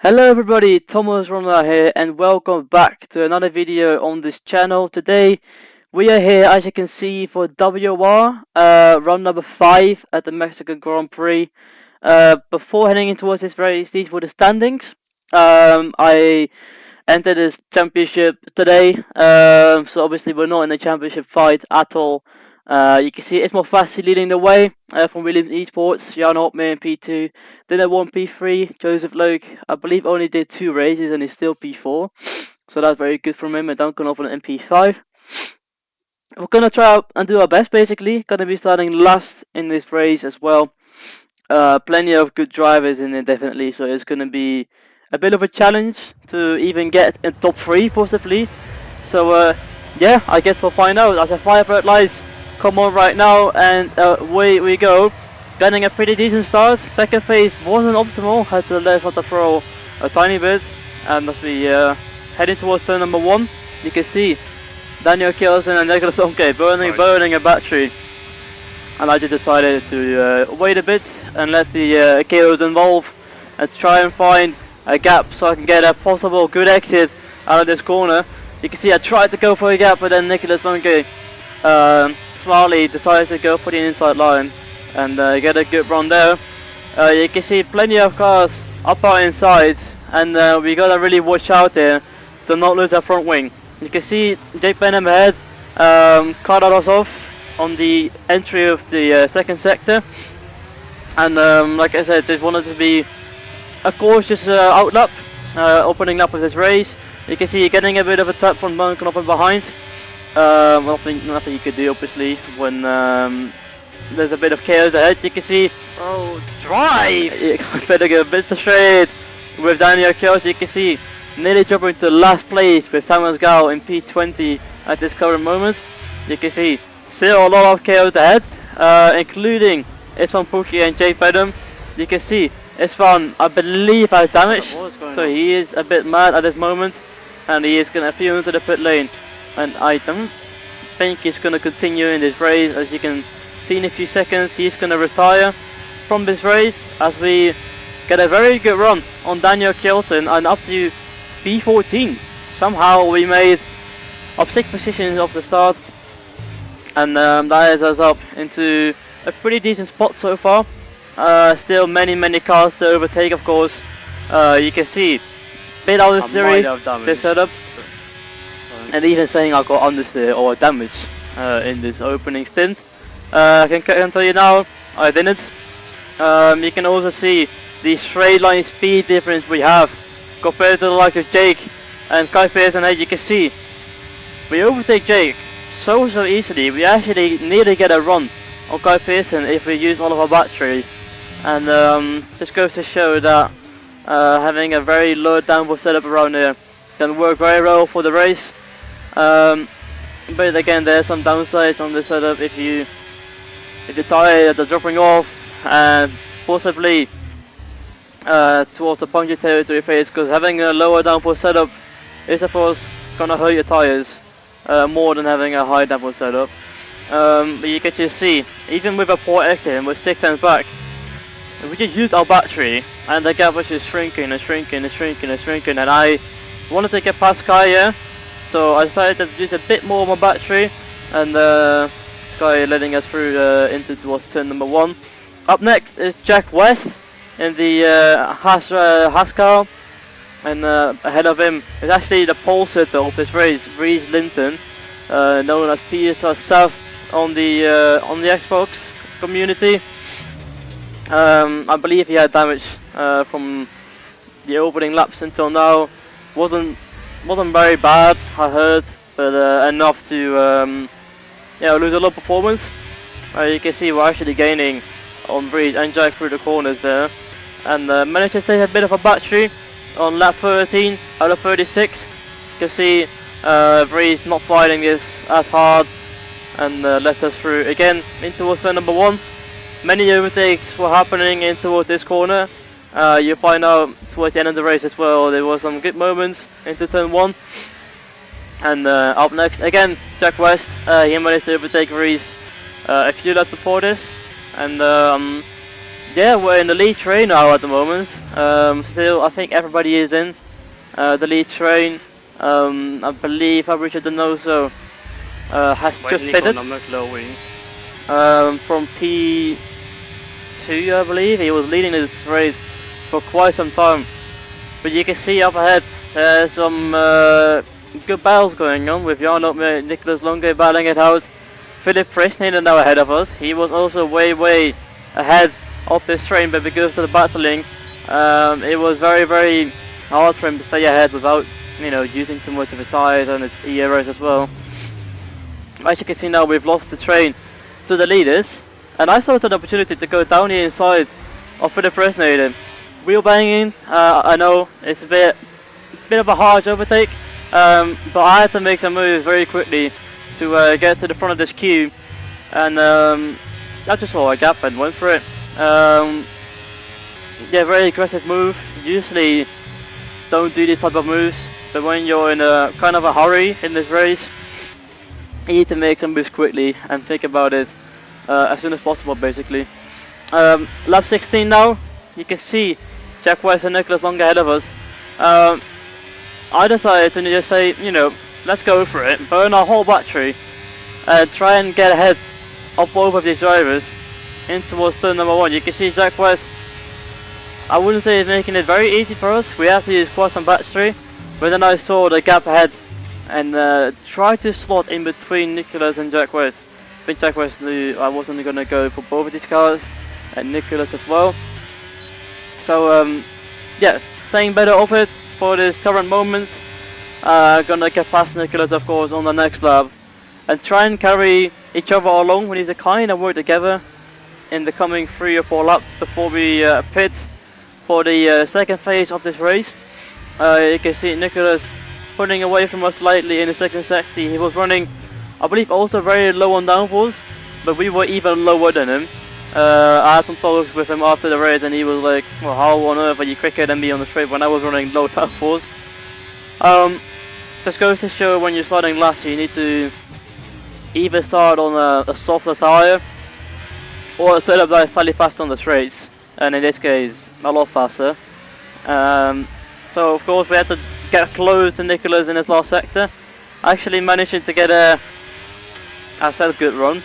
Hello everybody, Thomas Roma here and welcome back to another video on this channel. Today we are here, as you can see, for WOR, round number 5 at the Mexican Grand Prix. Before heading in towards this race, these were the standings. I entered this championship today, so obviously we're not in the championship fight at all. You can see it's more Fassi leading the way from Williams Esports, Jan Hopman in P2, Dinner 1 P3, Joseph Loke, I believe only did 2 races and he's still P4, so that's very good from him, and Duncan off in P5. We're gonna try out and do our best basically, gonna be starting last in this race as well. Plenty of good drivers in there definitely, so it's gonna be a bit of a challenge to even get in top 3 possibly. So yeah, I guess we'll find out as the Firebird lights come on right now, and away we go. Getting a pretty decent start. Second phase wasn't optimal, had to let out the throw a tiny bit, and as we heading towards turn number 1, you can see Daniel Kielsen and Nicholas Onke burning a battery. And I just decided to wait a bit and let the KOs involve and try and find a gap so I can get a possible good exit out of this corner. You can see I tried to go for a gap, but then Nicholas Onke smartly decided to go for the inside line and get a good run there. You can see plenty of cars up our inside, and we gotta really watch out there to not lose our front wing. You can see Jake Benham ahead, cut us off on the entry of the second sector, and like I said, just wanted to be a cautious outlap, opening up with this race. You can see getting a bit of a tap from Duncan up and behind. Nothing you could do obviously when there's a bit of chaos ahead. You can see, oh, drive! Better get a bit straight with Daniel Kielsen. You can see nearly dropping to last place with Thomas Gao in P20 at this current moment. You can see still a lot of chaos ahead, including Isvan Pookie and Jake Benham. You can see Isvan, I believe, has damage, so he is a bit mad at this moment, and he is going to appeal into the pit lane. And I don't think he's going to continue in this race. As you can see in a few seconds, he's going to retire from this race as we get a very good run on Daniel Kielsen and up to P14. Somehow we made up 6 positions off the start, and that is us up into a pretty decent spot so far. Still many cars to overtake, of course. You can see bit out of the series, this setup, and even saying I got understeer or damage in this opening stint. I can tell you now, I didn't. You can also see the straight line speed difference we have compared to the likes of Jake and Kai Pearson. As you can see, we overtake Jake so easily. We actually nearly get a run on Kai Pearson if we use all of our battery, and just goes to show that having a very low downforce setup around here can work very well for the race. But again, there's some downsides on this setup if the tires are dropping off and possibly towards the puncture territory phase, because having a lower downforce setup is of course gonna hurt your tires more than having a high downforce setup. But you can just see, even with a poor exit and with 6 turns back, we just used our battery and the gap was just shrinking, and I wanted to get past Sky here, so I decided to use a bit more of my battery, and Sky letting us through into towards turn number 1. Up next is Jack West in the Haas car, and ahead of him is actually the pole sitter of this race, Reese Linton, known as PSR South on the Xbox community. I believe he had damage from the opening laps until now. Wasn't very bad, I heard, but enough to lose a lot of performance. You can see we're actually gaining on Breeze and Jack through the corners there, and managed to save a bit of a battery on lap 13 out of 36. You can see Breeze not fighting this as hard and let us through again in towards turn number 1. Many overtakes were happening in towards this corner. You'll find out towards the end of the race as well, there were some good moments into turn 1. And up next, again, Jack West. He managed to overtake Reese a few laps before this. And yeah, we're in the lead train now at the moment. Still, I think everybody is in the lead train. I believe Richard Donoso has just pitted from P2, I believe. He was leading this race for quite some time. But you can see up ahead there's some good battles going on with Jan Otme, Nicholas Longe battling it out. Philip Fresneder now ahead of us. He was also way ahead of this train, but because of the battling, it was very hard for him to stay ahead without, using too much of his tires and his EROs as well. As you can see now, we've lost the train to the leaders, and I saw it an opportunity to go down the inside of Philip Fresneder. Wheel banging, I know it's a bit of a harsh overtake, but I had to make some moves very quickly to get to the front of this queue, and I just saw a gap and went for it. Yeah, very aggressive move. Usually don't do these type of moves, but when you're in a kind of a hurry in this race, you need to make some moves quickly and think about it as soon as possible, basically. Lap 16 now. You can see Jack West and Nicholas Long ahead of us. I decided to just say, let's go for it, burn our whole battery, and try and get ahead of both of these drivers in towards turn number 1. You can see Jack West, I wouldn't say he's making it very easy for us. We have to use quite some battery, but then I saw the gap ahead and tried to slot in between Nicholas and Jack West. I think Jack West knew I wasn't going to go for both of these cars, and Nicholas as well. So yeah, staying better of it for this current moment. Gonna get past Nicholas, of course, on the next lap, and try and carry each other along. We need to kind of work together in the coming 3 or 4 laps before we pit for the second phase of this race. You can see Nicholas pulling away from us slightly in the second sector. He was running, I believe, also very low on downforce, but we were even lower than him. I had some talks with him after the race, and he was like, well, how on earth are you quicker than me on the straight when I was running low downforce? Just goes to show when you're starting last, you need to either start on a softer tyre or set up like slightly faster on the straights, and in this case a lot faster. So of course we had to get close to Nicholas in his last sector, actually managing to get a good run.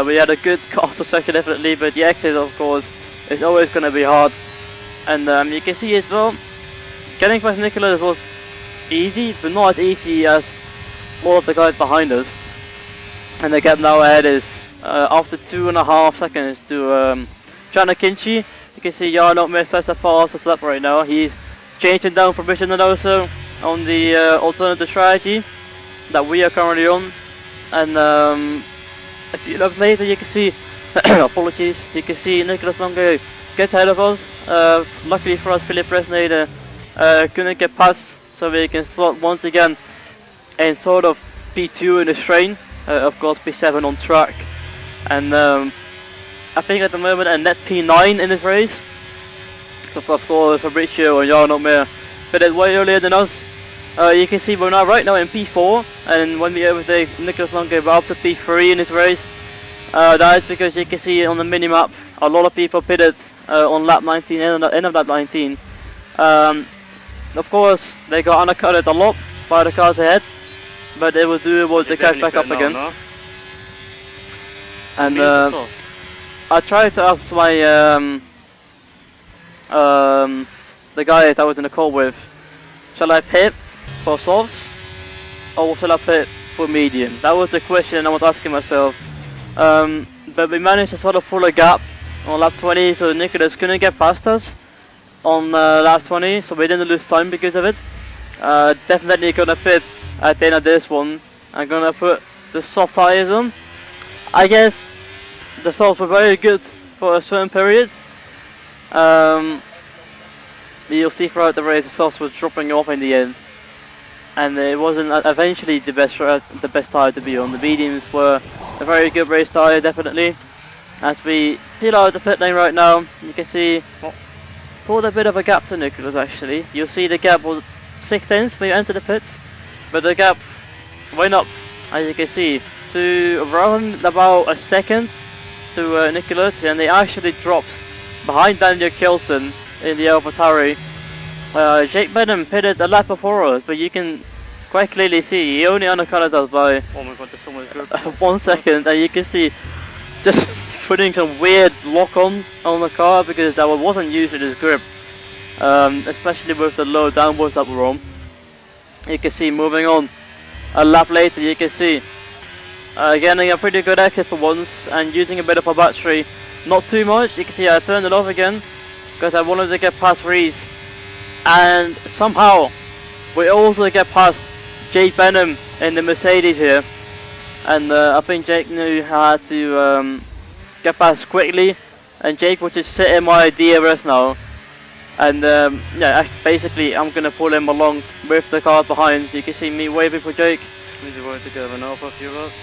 We had a good castle sector definitely, but the exit of course is always going to be hard, and you can see as well, getting past Nicholas was easy, but not as easy as all of the guys behind us. And the gap now ahead is after 2.5 seconds to Chana Kinchi. You can see Jan Otme has the fastest lap right now. He's changing down from Richard Donoso on the alternative strategy that we are currently on. And a few laps later you can see, apologies, you can see Nicholas Longe gets ahead of us. Luckily for us, Philip Fresneder couldn't get past, so we can slot once again in sort of P2 in the train. Of course P7 on track, and I think at the moment a net P9 in this race. So of course Fabrizio and Jan Otme fitted way earlier than us. You can see we're now right now in P4, and when we overtake Nicholas Longe we're up to P3 in this race. That is because you can see on the minimap a lot of people pitted on lap 19, end of lap 19. Of course they got undercutted a lot by the cars ahead, but it was doable to catch back up again. And I tried to ask my the guy that I was in the call with, shall I pit for softs or shall I pit for medium? That was the question I was asking myself. But we managed to sort of pull a gap on lap 20, so Nicholas couldn't get past us on lap 20, so we didn't lose time because of it. Definitely gonna pit at the end of this one. I'm gonna put the soft tires on. I guess the softs were very good for a certain period. You'll see throughout the race the softs were dropping off in the end, and it wasn't eventually the best tire to be on. The mediums were a very good race tire, definitely. As we peel out the pit lane right now, you can see pulled a bit of a gap to Nicholas actually. You'll see the gap was 6/10 when you enter the pits, but the gap went up, as you can see, to around about a second to Nicholas, and they actually dropped behind Daniel Kilson in the AlphaTauri. Jake Benham pitted a lap before us, but you can quite clearly see he only undercutted us by Oh my god, there's so much grip. 1 second, and you can see just putting some weird lock on the car because that wasn't used in his grip, especially with the low downforce that we're on. You can see moving on a lap later, you can see getting a pretty good exit for once and using a bit of a battery, not too much. You can see I turned it off again because I wanted to get past Reese, and somehow we also get past Jake Benham in the Mercedes here, and I think Jake knew how to get past quickly, and Jake will just sit in my DRS now, and yeah, basically I'm gonna pull him along with the car behind. You can see me waving for Jake. We need to work together now for a few laps.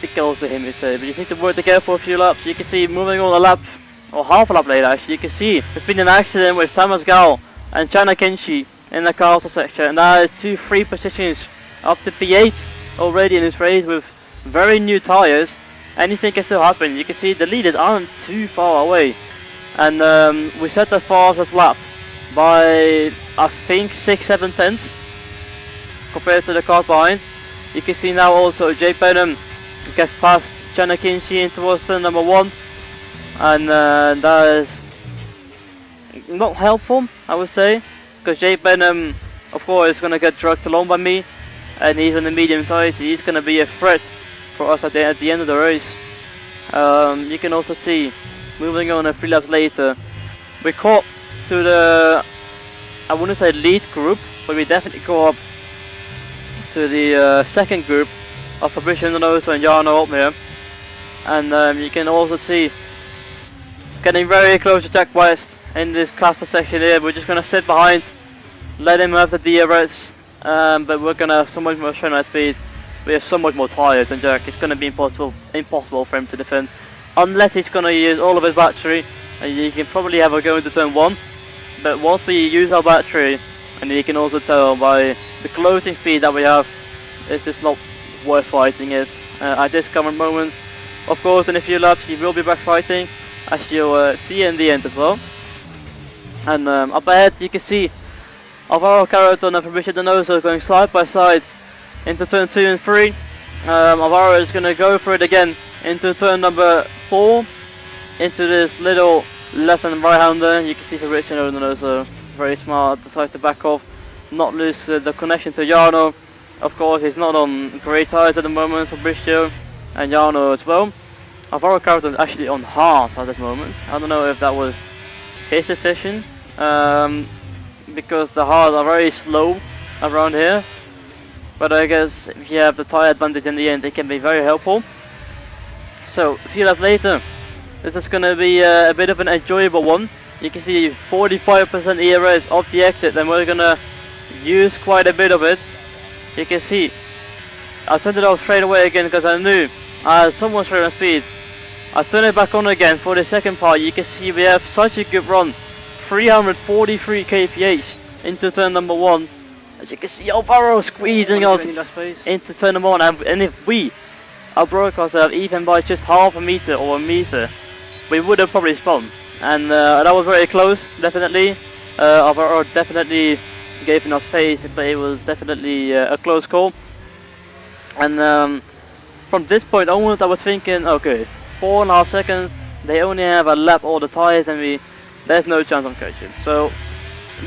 It goes to him, you say, but you need to work together for a few laps. You can see moving on a lap, or half a lap later actually, you can see there's been an accident with Thomas Gal and Chana Kenshi in the castle section, and that is 2-3 positions up to P8 already in this race with very new tyres. Anything can still happen. You can see the leaders aren't too far away, and we set the fastest lap by I think 6-7 tenths compared to the car behind. You can see now also Jake Benham gets past Chana Kenshi in towards turn number 1, and that is not helpful, I would say, because Jake Benham of course is going to get dragged along by me, and he's on the medium tyres, so he's going to be a threat for us at the end of the race. You can also see moving on a few laps later, we caught to the, I wouldn't say lead group, but we definitely caught up to the second group of Fabricio Donoso and Jarno Opmeer, and you can also see getting very close to Jack West in this cluster section here. We're just going to sit behind, let him have the DRS, but we're going to have so much more shine at speed. We have so much more tyres than Jack. It's going to be impossible for him to defend, unless he's going to use all of his battery, and you can probably have a go into turn 1. But once we use our battery, and you can also tell by the closing speed that we have, it's just not worth fighting it at this current moment. Of course, in a few laps he will be back fighting, as you'll see in the end as well. And up ahead you can see Alvaro Carreton and Fabricio Donoso going side by side into turn 2 and 3. Alvaro is going to go for it again into turn number 4, into this little left and right hander. You can see Fabricio Donoso, very smart, decides to back off, not lose the connection to Jarno. Of course, he's not on great tyres at the moment, Fabricio and Jarno as well. Alvaro Carreton is actually on hards at this moment. I don't know if that was his decision, because the hards are very slow around here. But I guess if you have the tyre advantage in the end, it can be very helpful. So, a few laps later, this is going to be a bit of an enjoyable one. You can see 45% ERS off the exit, and we're going to use quite a bit of it. You can see I turned it off straight away again because I knew I had so much straight on speed. I turned it back on again for the second part. You can see we have such a good run, 343 kph into turn number 1. As you can see, Alvaro squeezing us into turn number 1, and if we, our broadcast, have even by just half a meter or a meter, we would have probably spun. And that was very close, definitely. Alvaro definitely gave enough space, but it was definitely a close call. And from this point onwards, I was thinking, okay, 4.5 seconds, they only have a lap all the tyres, and there's no chance of catching. So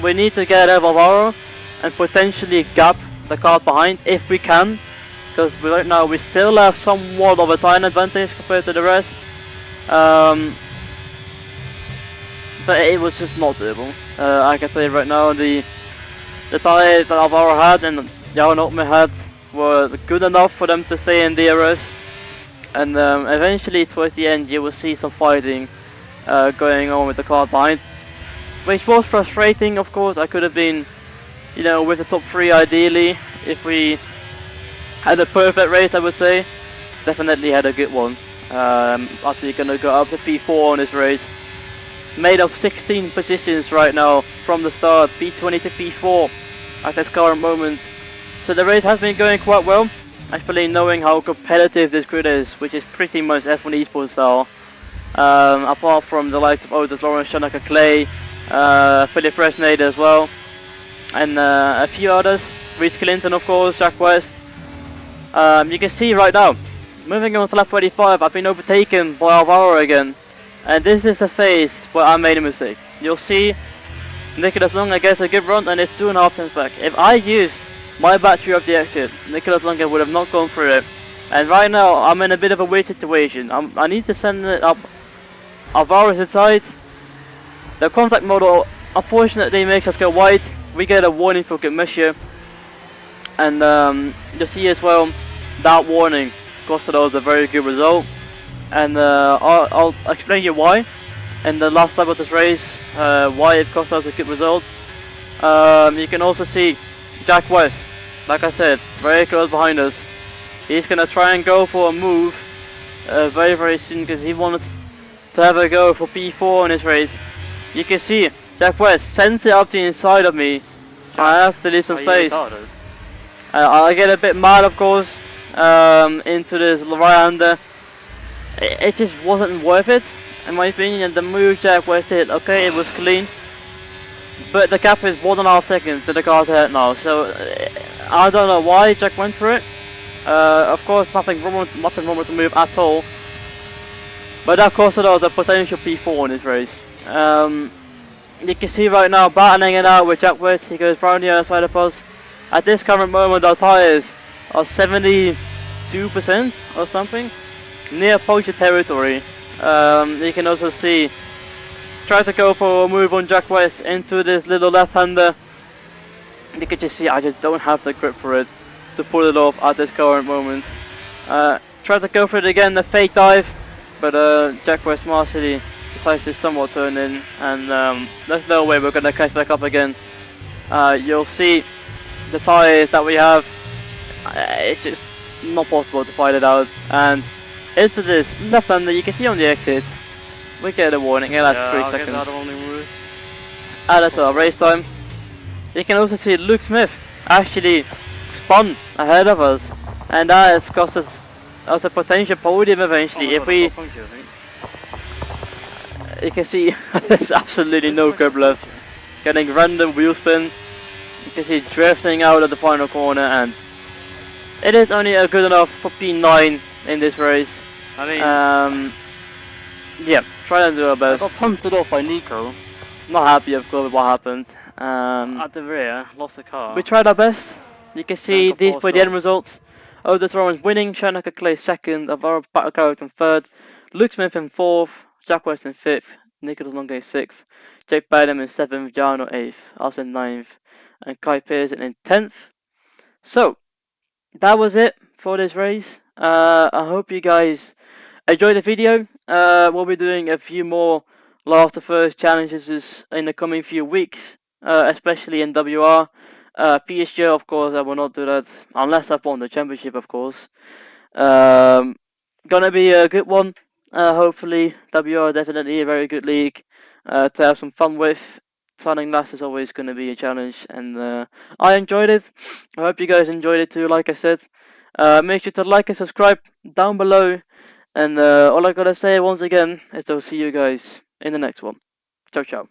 we need to get out of Alvaro and potentially gap the car behind if we can, because right now we still have somewhat of a time advantage compared to the rest. But it was just not doable. I can tell you right now, the tyres that Alvaro had and Jan Opme had were good enough for them to stay in DRS. And eventually towards the end you will see some fighting going on with the car behind, which was frustrating. Of course, I could have been, you know, with the top 3 ideally. If we had a perfect race, I would say. Definitely had a good one. Actually gonna go up to P4 on this race. Made of 16 positions right now from the start, P20 to P4 at this current moment. So the race has been going quite well, actually, knowing how competitive this grid is, which is pretty much F1 esports style. Apart from the likes of Otis Lawrence, Shanaka Clay, Philip Resnade as well, and a few others. Reese Clinton, of course, Jack West. You can see right now, moving on to lap 45, I've been overtaken by Alvaro again. And this is the phase where I made a mistake. You'll see Nicholas Lunga gets a good run and it's 2.5 times back. If I used my battery of the exit, Nicholas Lunga would have not gone through it. And right now, I'm in a bit of a weird situation. I need to send it up Alvaro's inside. The contact model unfortunately makes us go wide. We get a warning for good measure. And you'll see as well, that warning costed us a very good result. And I'll explain you why in the last lap of this race, why it cost us a good result. You can also see Jack West, like I said, very close behind us. He's gonna try and go for a move very soon because he wants to have a go for P4 in this race. You can see Jack West sends it up the inside of me. I have to leave some space. I get a bit mad, of course, into this right-hander. It just wasn't worth it, in my opinion. And the move Jack West did, okay, it was clean, but the gap is 1.5 seconds to the car's ahead now. So I don't know why Jack went for it. Of course, nothing wrong with the move at all. But that costed us a potential P4 in this race. You can see right now, battling it out with Jack West. He goes round the other side of us. At this current moment, our tyres are 72% or something, near poacher territory. You can also see, try to go for a move on Jack West into this little left-hander. You can just see I just don't have the grip for it to pull it off at this current moment. Try to go for it again, the fake dive, but Jack West Marsity decides to somewhat turn in, and there's no way we're going to catch back up again. You'll see the tyres that we have, it's just not possible to fight it out, and into this left-hander you can see on the exit, we get a warning, yeah, that's 3 seconds. Added to our race time. You can also see Luke Smith actually spun ahead of us, and that has cost us a potential podium eventually. If we, you can see there's absolutely no grip left, getting random wheel spin. You can see drifting out of the final corner, and it is only a good enough for P9 in this race. I mean, yeah, try and do our best. I got pumped off by Nico. Not happy, of course, with what happened. At the rear, lost the car. We tried our best. You can see got these forced were the end off. results. Otis Rowan's winning, Shanaka Clay second, Alvaro Battlecoat in third, Luke Smith in fourth, Jack West in fifth, Nicholas Longa sixth, Jake Badham in seventh, Jarno eighth, us in ninth, and Kai Pearson in 10th. So, that was it for this race. I hope you guys enjoyed the video. We'll be doing a few more last to first challenges in the coming few weeks, especially in WR. PSG, of course, I will not do that unless I won the championship, of course. Gonna be a good one. Hopefully, WR definitely a very good league to have some fun with. Signing last is always going to be a challenge, and I enjoyed it. I hope you guys enjoyed it too, like I said. Make sure to like and subscribe down below. And all I gotta say once again is I'll see you guys in the next one. Ciao, ciao.